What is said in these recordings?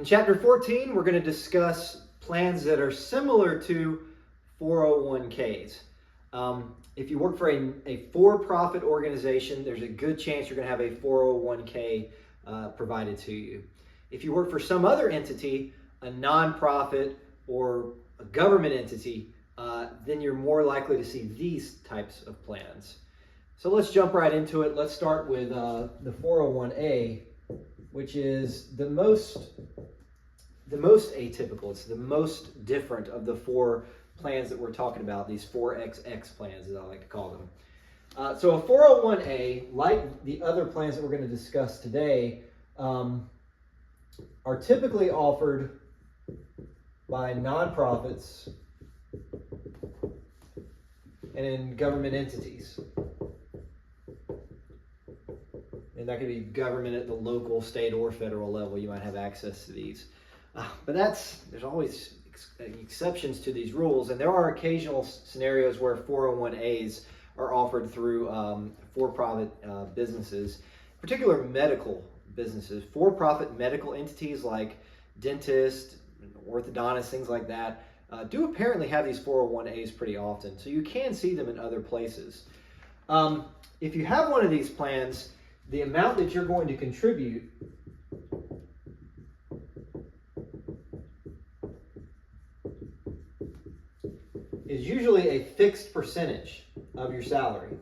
In Chapter 14, we're going to discuss plans that are similar to 401ks. If you work for a for-profit organization, there's a good chance you're going to have a 401k provided to you. If you work for some other entity, a nonprofit or a government entity, then you're more likely to see these types of plans. So let's jump right into it. Let's start with the 401a, which is the most atypical. It's the most different of the four plans that we're talking about, these 4XX plans, as I like to call them. So a 401a, like the other plans that we're going to discuss today, are typically offered by nonprofits and in government entities. And that could be government at the local, state, or federal level. You might have access to these. But there's always exceptions to these rules, and there are occasional scenarios where 401as are offered through for-profit businesses, particular medical businesses. For-profit medical entities like dentists, orthodontists, things like that, do apparently have these 401as pretty often, so you can see them in other places. If you have one of these plans, the amount that you're going to contribute is usually a fixed percentage of your salary.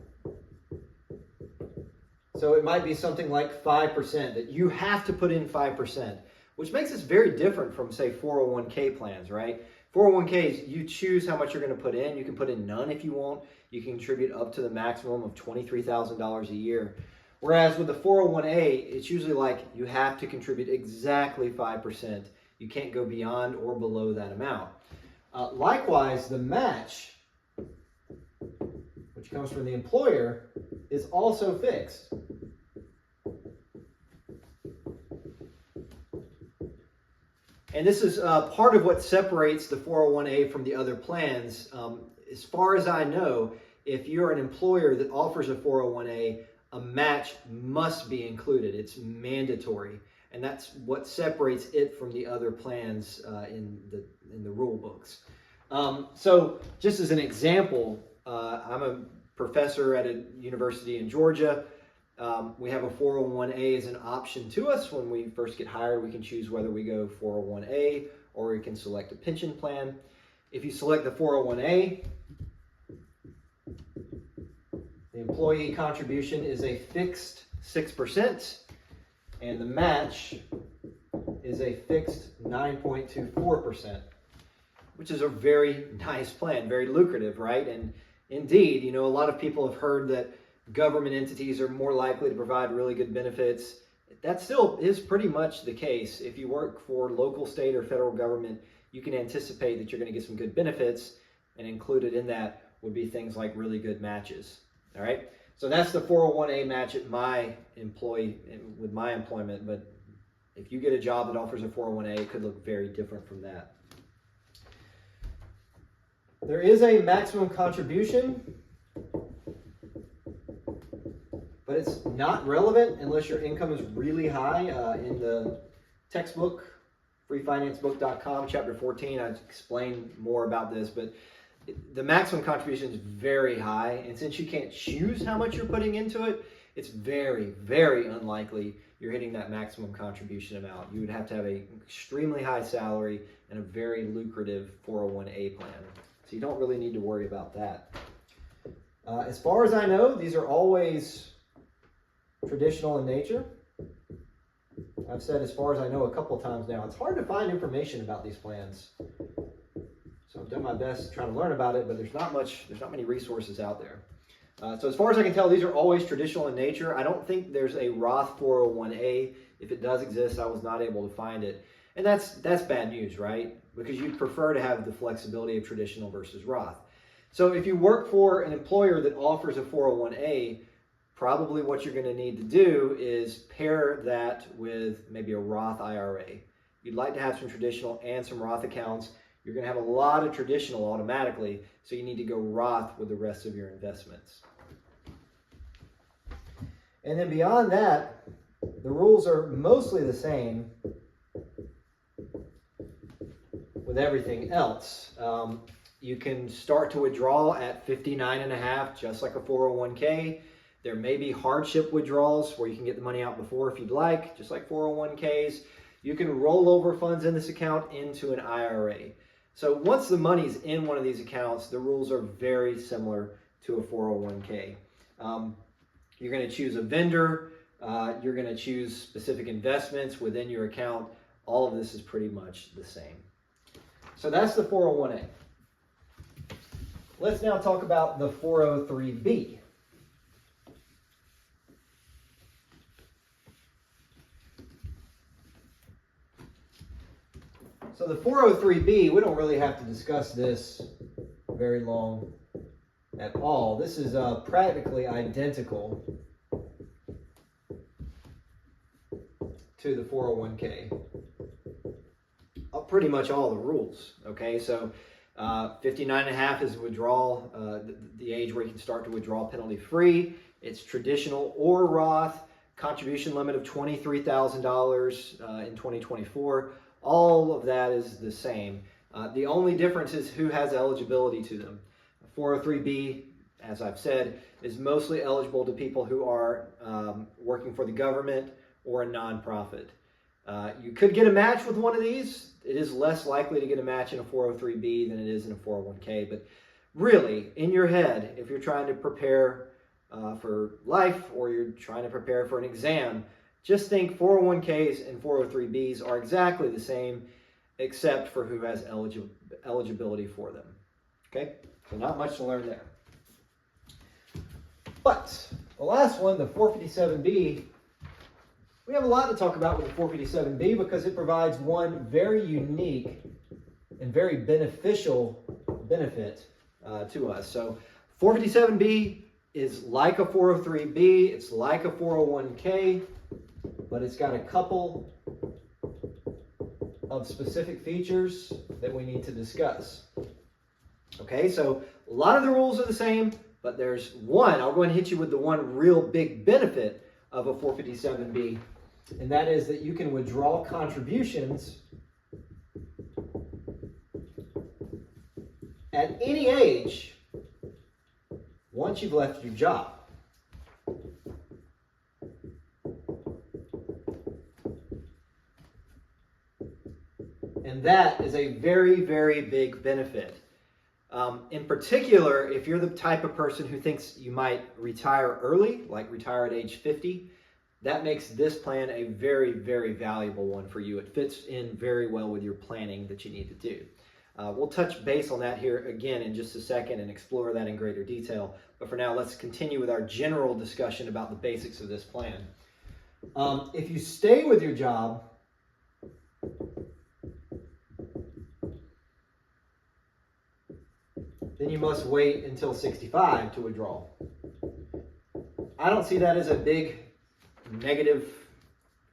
So it might be something like 5% that you have to put in 5%, which makes this very different from, say, 401k plans, right? 401ks, you choose how much you're going to put in. You can put in none if you want. You can contribute up to the maximum of $23,000 a year. Whereas with the 401a, it's usually like you have to contribute exactly 5%. You can't go beyond or below that amount. Likewise, the match, which comes from the employer, is also fixed. And this is part of what separates the 401a from the other plans. As far as I know, if you're an employer that offers a 401a, a match must be included. It's mandatory. And that's what separates it from the other plans in the rule books. So just as an example, I'm a professor at a university in Georgia. We have a 401a as an option to us. When we first get hired, we can choose whether we go 401a or we can select a pension plan. If you select the 401a, the employee contribution is a fixed 6%, and the match is a fixed 9.24%, which is a very nice plan, very lucrative, right? And indeed, a lot of people have heard that government entities are more likely to provide really good benefits. That still is pretty much the case. If you work for local, state, or federal government, you can anticipate that you're going to get some good benefits, and included in that would be things like really good matches. All right, so that's the 401a match at with my employment, but if you get a job that offers a 401a, it could look very different from that. There is a maximum contribution, but it's not relevant unless your income is really high. In the textbook, freefinancebook.com, chapter 14, I explain more about this, but the maximum contribution is very high, and since you can't choose how much you're putting into it, it's very, very unlikely you're hitting that maximum contribution amount. You would have to have an extremely high salary and a very lucrative 401a plan. So you don't really need to worry about that. As far as I know, these are always traditional in nature. I've said as far as I know a couple of times now. It's hard to find information about these plans. So I've done my best trying to learn about it, but there's not many resources out there. So as far as I can tell, these are always traditional in nature. I don't think there's a Roth 401a. If it does exist, I was not able to find it. And that's bad news, right? Because you'd prefer to have the flexibility of traditional versus Roth. So if you work for an employer that offers a 401a, probably what you're going to need to do is pair that with maybe a Roth IRA. You'd like to have some traditional and some Roth accounts. You're going to have a lot of traditional automatically, so you need to go Roth with the rest of your investments. And then beyond that, the rules are mostly the same with everything else. You can start to withdraw at 59.5, just like a 401k. There may be hardship withdrawals where you can get the money out before if you'd like, just like 401ks. You can roll over funds in this account into an IRA. So once the money's in one of these accounts, the rules are very similar to a 401k. You're going to choose a vendor. You're going to choose specific investments within your account. All of this is pretty much the same. So that's the 401a. Let's now talk about the 403b. So the 403b, we don't really have to discuss this very long at all. This is practically identical to the 401k. Pretty much all the rules, okay? So 59.5 is withdrawal, the age where you can start to withdraw penalty free. It's traditional or Roth, contribution limit of $23,000 in 2024. All of that is the same. The only difference is who has eligibility to them. 403b, as I've said, is mostly eligible to people who are working for the government or a nonprofit. You could get a match with one of these. It is less likely to get a match in a 403b than it is in a 401k. But really, in your head, if you're trying to prepare for life or you're trying to prepare for an exam, just think 401ks and 403bs are exactly the same, except for who has eligibility for them. Okay? So not much to learn there. But the last one, the 457b, we have a lot to talk about with the 457b because it provides one very unique and very beneficial benefit to us. So 457b is like a 403b, it's like a 401k, but it's got a couple of specific features that we need to discuss. Okay, so a lot of the rules are the same, but there's one, I'll go ahead and hit you with the one real big benefit of a 457b, and that is that you can withdraw contributions at any age once you've left your job. And that is a very, very big benefit. In particular, if you're the type of person who thinks you might retire early, like retire at age 50, that makes this plan a very, very valuable one for you. It fits in very well with your planning that you need to do. We'll touch base on that here again in just a second and explore that in greater detail. But for now, let's continue with our general discussion about the basics of this plan. If you stay with your job, then you must wait until 65 to withdraw. I don't see that as a big negative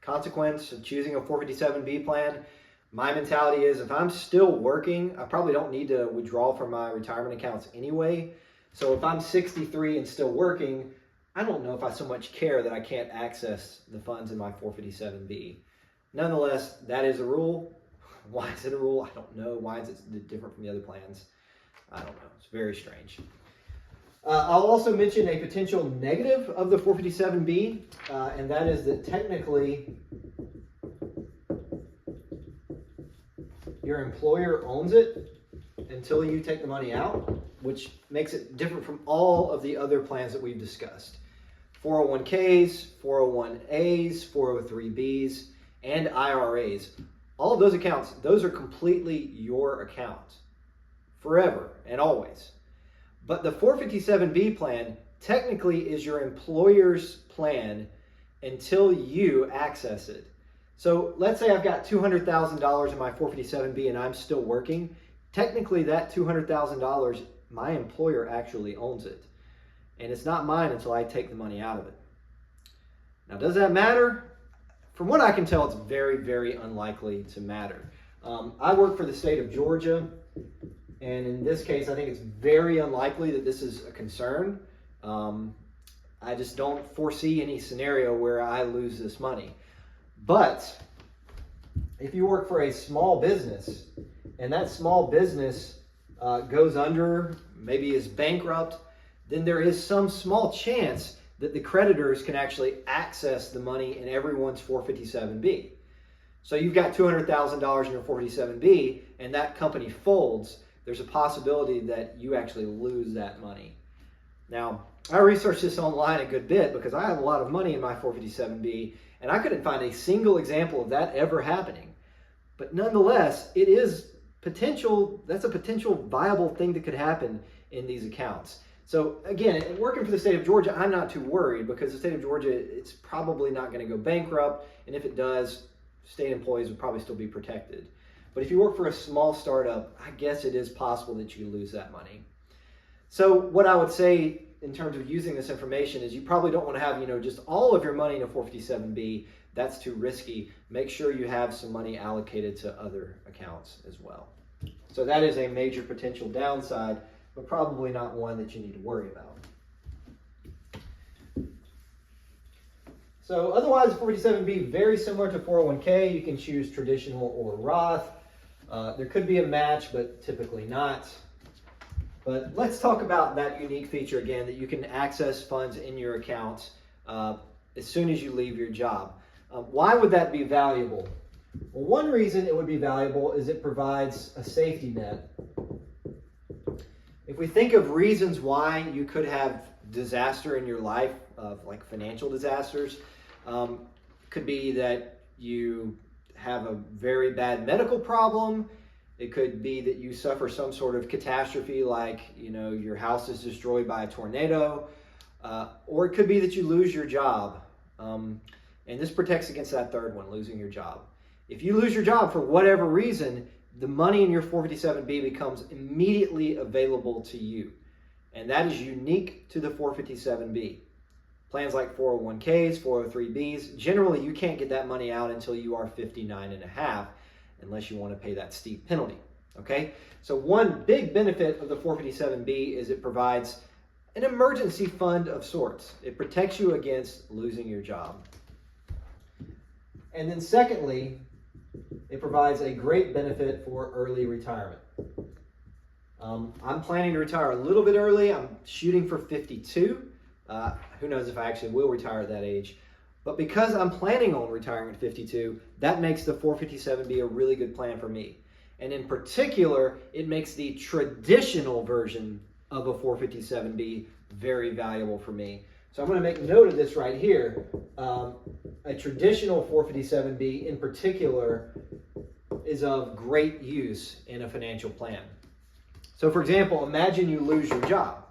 consequence of choosing a 457b plan. My mentality is if I'm still working, I probably don't need to withdraw from my retirement accounts anyway. So if I'm 63 and still working, I don't know if I so much care that I can't access the funds in my 457b. Nonetheless, that is a rule. Why is it a rule? I don't know. Why is it different from the other plans? I don't know. It's very strange. I'll also mention a potential negative of the 457b, and that is that technically your employer owns it until you take the money out, which makes it different from all of the other plans that we've discussed. 401ks, 401as, 403bs, and IRAs. All of those accounts, those are completely your accounts forever and always. But the 457b plan technically is your employer's plan until you access it. So let's say I've got $200,000 in my 457b and I'm still working. Technically that $200,000, my employer actually owns it. And it's not mine until I take the money out of it. Now, does that matter? From what I can tell, it's very, very unlikely to matter. I work for the state of Georgia, and in this case, I think it's very unlikely that this is a concern. I just don't foresee any scenario where I lose this money. But if you work for a small business and that small business goes under, maybe is bankrupt, then there is some small chance that the creditors can actually access the money in everyone's 457B. So you've got $200,000 in your 457B and that company folds, there's a possibility that you actually lose that money. Now, I researched this online a good bit because I have a lot of money in my 457B and I couldn't find a single example of that ever happening. But nonetheless, it is potential, that's a potential viable thing that could happen in these accounts. So again, working for the state of Georgia, I'm not too worried because the state of Georgia, it's probably not going to go bankrupt. And if it does, state employees would probably still be protected. But if you work for a small startup, I guess it is possible that you lose that money. So what I would say in terms of using this information is you probably don't want to have, just all of your money in a 457B. That's too risky. Make sure you have some money allocated to other accounts as well. So that is a major potential downside, but probably not one that you need to worry about. So otherwise, 457B, very similar to 401k. You can choose traditional or Roth. There could be a match, but typically not. But let's talk about that unique feature again, that you can access funds in your accounts as soon as you leave your job. Why would that be valuable? Well, one reason it would be valuable is it provides a safety net. If we think of reasons why you could have disaster in your life, like financial disasters, could be that you have a very bad medical problem. It could be that you suffer some sort of catastrophe like, your house is destroyed by a tornado, or it could be that you lose your job. And this protects against that third one, losing your job. If you lose your job for whatever reason, the money in your 457B becomes immediately available to you. And that is unique to the 457B. Plans like 401ks, 403Bs, generally you can't get that money out until you are 59 and a half, unless you want to pay that steep penalty. Okay? So one big benefit of the 457B is it provides an emergency fund of sorts. It protects you against losing your job. And then secondly, it provides a great benefit for early retirement. I'm planning to retire a little bit early. I'm shooting for 52. Who knows if I actually will retire at that age. But because I'm planning on retiring at 52, that makes the 457B a really good plan for me. And in particular, it makes the traditional version of a 457B very valuable for me. So I'm going to make note of this right here. A traditional 457B in particular is of great use in a financial plan. So for example, imagine you lose your job.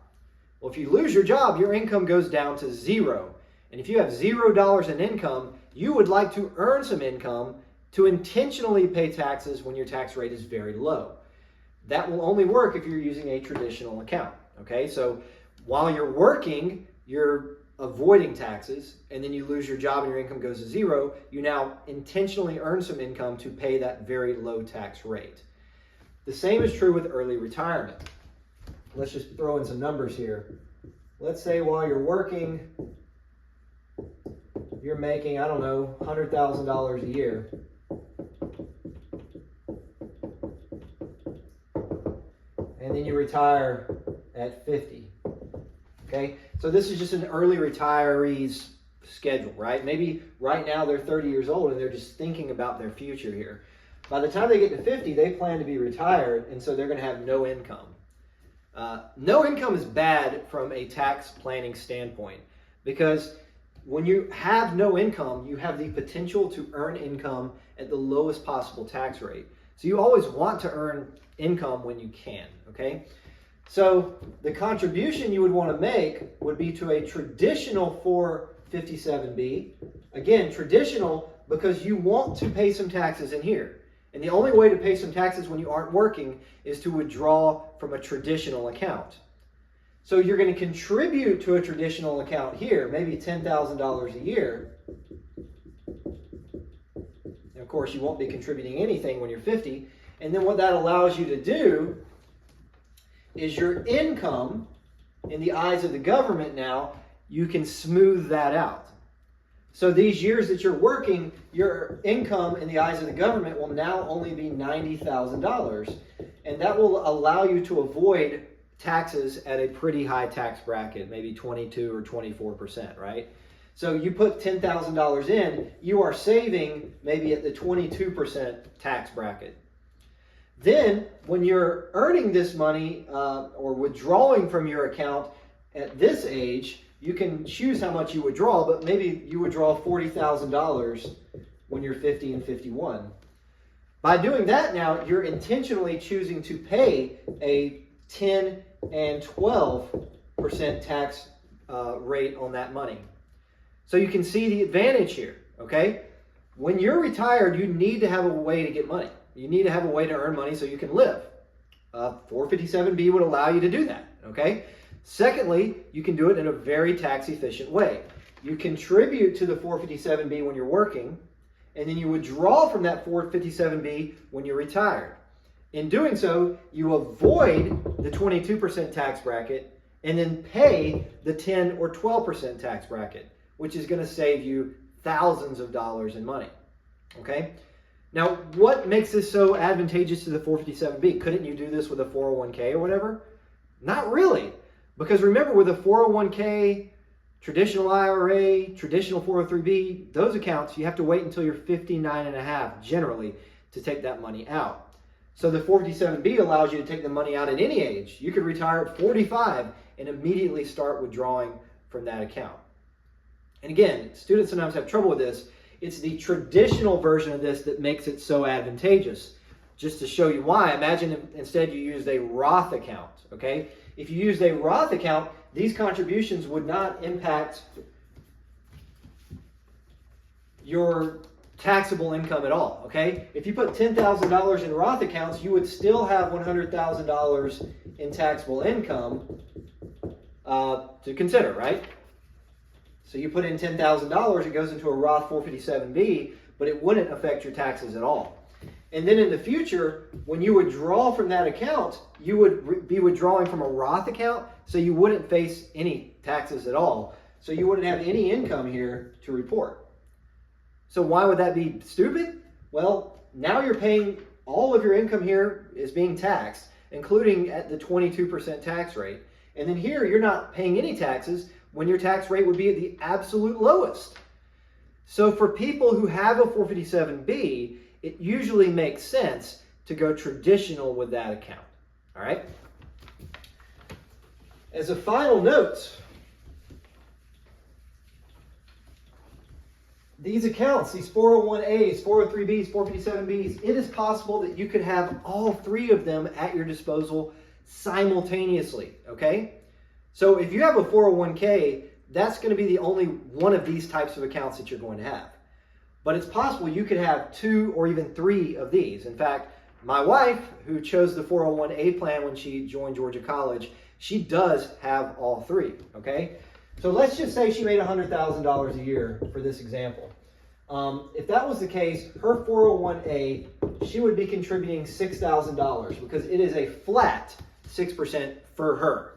Well, if you lose your job, your income goes down to zero. And if you have $0 in income, you would like to earn some income to intentionally pay taxes when your tax rate is very low. That will only work if you're using a traditional account. Okay, so while you're working, you're avoiding taxes, and then you lose your job and your income goes to zero, you now intentionally earn some income to pay that very low tax rate. The same is true with early retirement. Let's just throw in some numbers here. Let's say while you're working, you're making, I don't know, $100,000 a year. And then you retire at 50. Okay, so this is just an early retiree's schedule, right? Maybe right now they're 30 years old and they're just thinking about their future here. By the time they get to 50, they plan to be retired, and so they're going to have no income. No income is bad from a tax planning standpoint because when you have no income, you have the potential to earn income at the lowest possible tax rate. So you always want to earn income when you can, okay? So the contribution you would want to make would be to a traditional 457B. Again, traditional because you want to pay some taxes in here. And the only way to pay some taxes when you aren't working is to withdraw from a traditional account. So you're going to contribute to a traditional account here, maybe $10,000 a year. And of course, you won't be contributing anything when you're 50. And then what that allows you to do is your income, in the eyes of the government now, you can smooth that out. So these years that you're working, your income in the eyes of the government will now only be $90,000. And that will allow you to avoid taxes at a pretty high tax bracket, maybe 22 or 24%, right? So you put $10,000 in, you are saving maybe at the 22% tax bracket. Then, when you're earning this money or withdrawing from your account at this age, you can choose how much you withdraw, but maybe you withdraw $40,000 when you're 50 and 51. By doing that now, you're intentionally choosing to pay a 10 and 12% tax rate on that money. So you can see the advantage here, okay? When you're retired, you need to have a way to get money. You need to have a way to earn money so you can live. 457B would allow you to do that, okay? Secondly, you can do it in a very tax-efficient way. You contribute to the 457B when you're working, and then you withdraw from that 457B when you're retired. In doing so, you avoid the 22% tax bracket and then pay the 10 or 12% tax bracket, which is going to save you thousands of dollars in money, okay? Now, what makes this so advantageous to the 457B? Couldn't you do this with a 401k or whatever? Not really. Because remember, with a 401k, traditional IRA, traditional 403B, those accounts, you have to wait until you're 59 and a half, generally, to take that money out. So the 457B allows you to take the money out at any age. You could retire at 45 and immediately start withdrawing from that account. And again, students sometimes have trouble with this. It's the traditional version of this that makes it so advantageous. Just to show you why, imagine instead you used a Roth account, okay? If you used a Roth account, these contributions would not impact your taxable income at all, okay? If you put $10,000 in Roth accounts, you would still have $100,000 in taxable income to consider, right? So you put in $10,000, it goes into a Roth 457B, but it wouldn't affect your taxes at all. And then in the future, when you withdraw from that account, you would be withdrawing from a Roth account, so you wouldn't face any taxes at all. So you wouldn't have any income here to report. So why would that be stupid? Well, now you're paying, all of your income here is being taxed, including at the 22% tax rate. And then here, you're not paying any taxes when your tax rate would be at the absolute lowest. So for people who have a 457B, it usually makes sense to go traditional with that account. All right? As a final note, these accounts, these 401As, 403Bs, 457Bs, it is possible that you could have all three of them at your disposal simultaneously, okay? So if you have a 401k, that's going to be the only one of these types of accounts that you're going to have. But it's possible you could have 2 or even 3 of these. In fact, my wife, who chose the 401A plan when she joined Georgia College, she does have all 3, okay? So let's just say she made $100,000 a year for this example. If that was the case, her 401A, she would be contributing $6,000 because it is a flat 6% for her.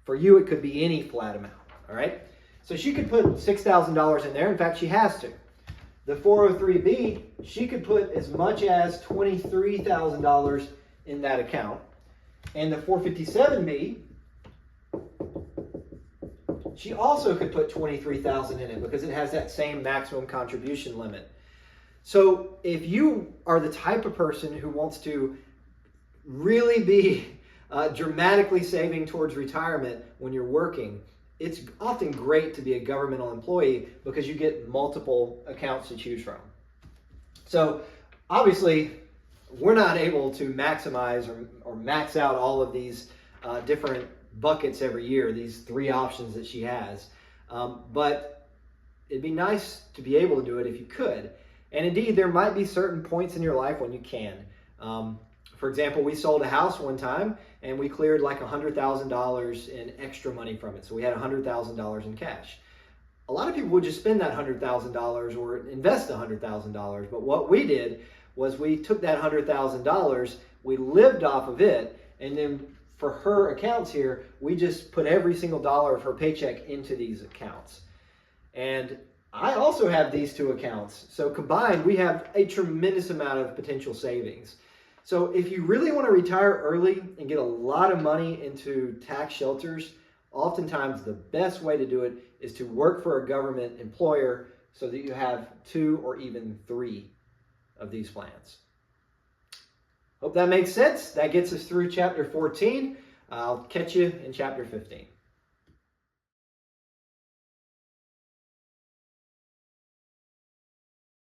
For you, it could be any flat amount, all right? So she could put $6,000 in there. In fact, she has to. The 403B, she could put as much as $23,000 in that account. And the 457B, she also could put $23,000 in it because it has that same maximum contribution limit. So if you are the type of person who wants to really be dramatically saving towards retirement when you're working, it's often great to be a governmental employee because you get multiple accounts to choose from. So obviously, we're not able to maximize or max out all of these different buckets every year, these 3 options that she has. But it'd be nice to be able to do it if you could. And indeed, there might be certain points in your life when you can. For example, we sold a house one time and we cleared like $100,000 in extra money from it. So we had $100,000 in cash. A lot of people would just spend that $100,000 or invest $100,000. But what we did was we took that $100,000, we lived off of it, and then for her accounts here, we just put every single dollar of her paycheck into these accounts. And I also have these two accounts. So combined, we have a tremendous amount of potential savings. So if you really want to retire early and get a lot of money into tax shelters, oftentimes the best way to do it is to work for a government employer so that you have 2 or even 3 of these plans. Hope that makes sense. That gets us through chapter 14. I'll catch you in chapter 15.